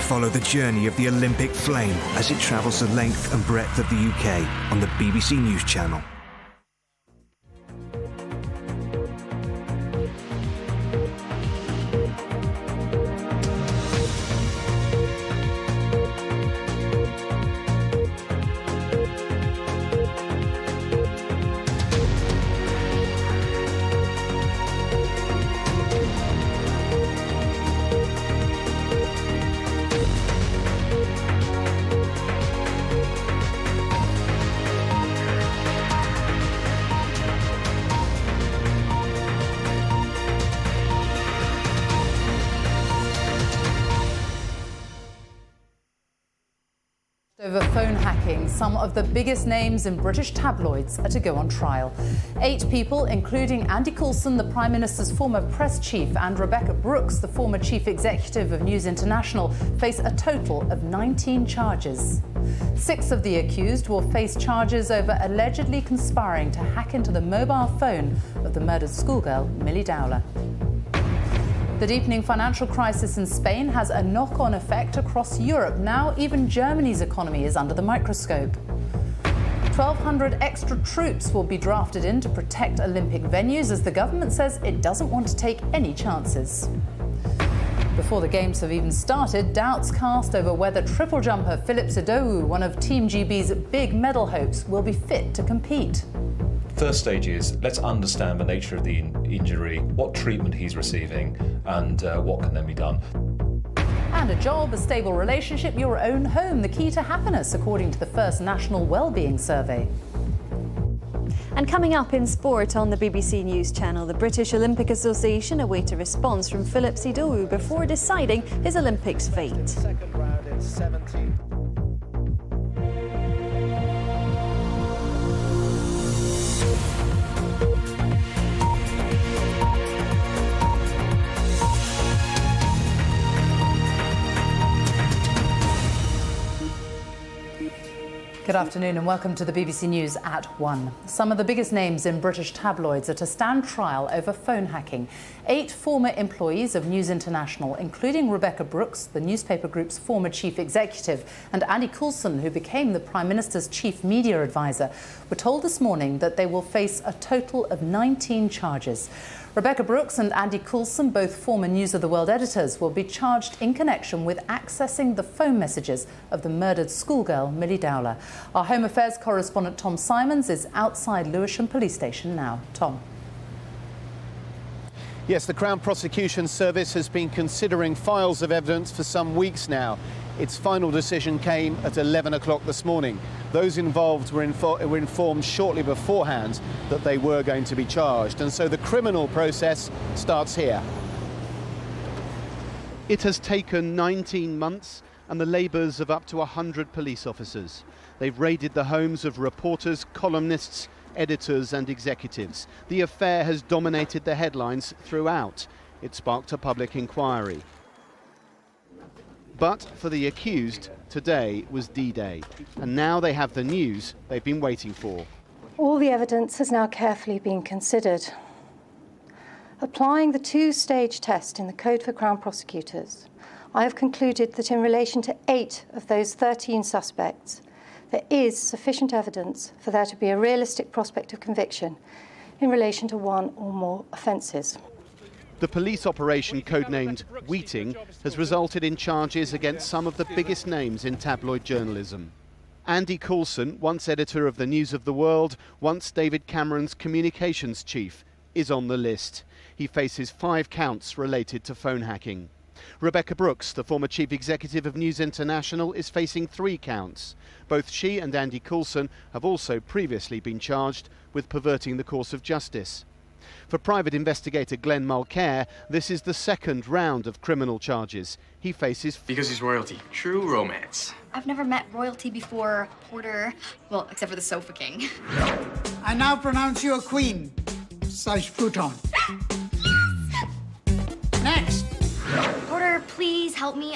Follow the journey of the Olympic flame as it travels the length and breadth of the UK on the BBC News Channel. Over phone hacking, some of the biggest names in British tabloids are to go on trial. 8 people, including Andy Coulson, the Prime Minister's former press chief, and Rebekah Brooks, the former chief executive of News International, face a total of 19 charges. 6 of the accused will face charges over allegedly conspiring to hack into the mobile phone of the murdered schoolgirl, Millie Dowler. The deepening financial crisis in Spain has a knock-on effect across Europe. Now even Germany's economy is under the microscope. 1,200 extra troops will be drafted in to protect Olympic venues as the government says it doesn't want to take any chances. Before the Games have even started, doubts cast over whether triple jumper Philip Sidowu, one of Team GB's big medal hopes, will be fit to compete. First stage is, let's understand the nature of the injury, what treatment he's receiving, and what can then be done. And a job, a stable relationship, your own home, the key to happiness, according to the first National Wellbeing Survey. And coming up in sport on the BBC News Channel, the British Olympic Association await a response from Philip Sidowu before deciding his Olympics fate. Second round in 17. Good afternoon and welcome to the BBC News at 1. Some of the biggest names in British tabloids are to stand trial over phone hacking. 8 former employees of News International, including Rebekah Brooks, the newspaper group's former chief executive, and Andy Coulson, who became the Prime Minister's chief media advisor, were told this morning that they will face a total of 19 charges. Rebekah Brooks and Andy Coulson, both former News of the World editors, will be charged in connection with accessing the phone messages of the murdered schoolgirl, Millie Dowler. Our Home Affairs correspondent Tom Simons is outside Lewisham Police Station now. Tom. Yes, the Crown Prosecution Service has been considering files of evidence for some weeks now. Its final decision came at 11 o'clock this morning. Those involved were informed shortly beforehand that they were going to be charged, and so the criminal process starts here. It has taken 19 months and the labours of up to 100 police officers. They've raided the homes of reporters, columnists, editors and executives. The affair has dominated the headlines throughout. It sparked a public inquiry. But for the accused, today was D-Day, and now they have the news they've been waiting for. All the evidence has now carefully been considered. Applying the 2-stage test in the Code for Crown Prosecutors, I have concluded that in relation to 8 of those 13 suspects, there is sufficient evidence for there to be a realistic prospect of conviction in relation to 1 or more offences. The police operation, codenamed Wheating, has resulted in charges against some of the biggest names in tabloid journalism. Andy Coulson, once editor of the News of the World, once David Cameron's communications chief, is on the list. He faces 5 counts related to phone hacking. Rebekah Brooks, the former chief executive of News International, is facing 3 counts. Both she and Andy Coulson have also previously been charged with perverting the course of justice. For private investigator Glenn Mulcair, this is the second round of criminal charges. He faces... Because he's royalty. True romance. I've never met royalty before, Porter. Well, except for the Sofa King. I now pronounce you a queen. Slash Pluton. Yes! Next! Porter, please help me.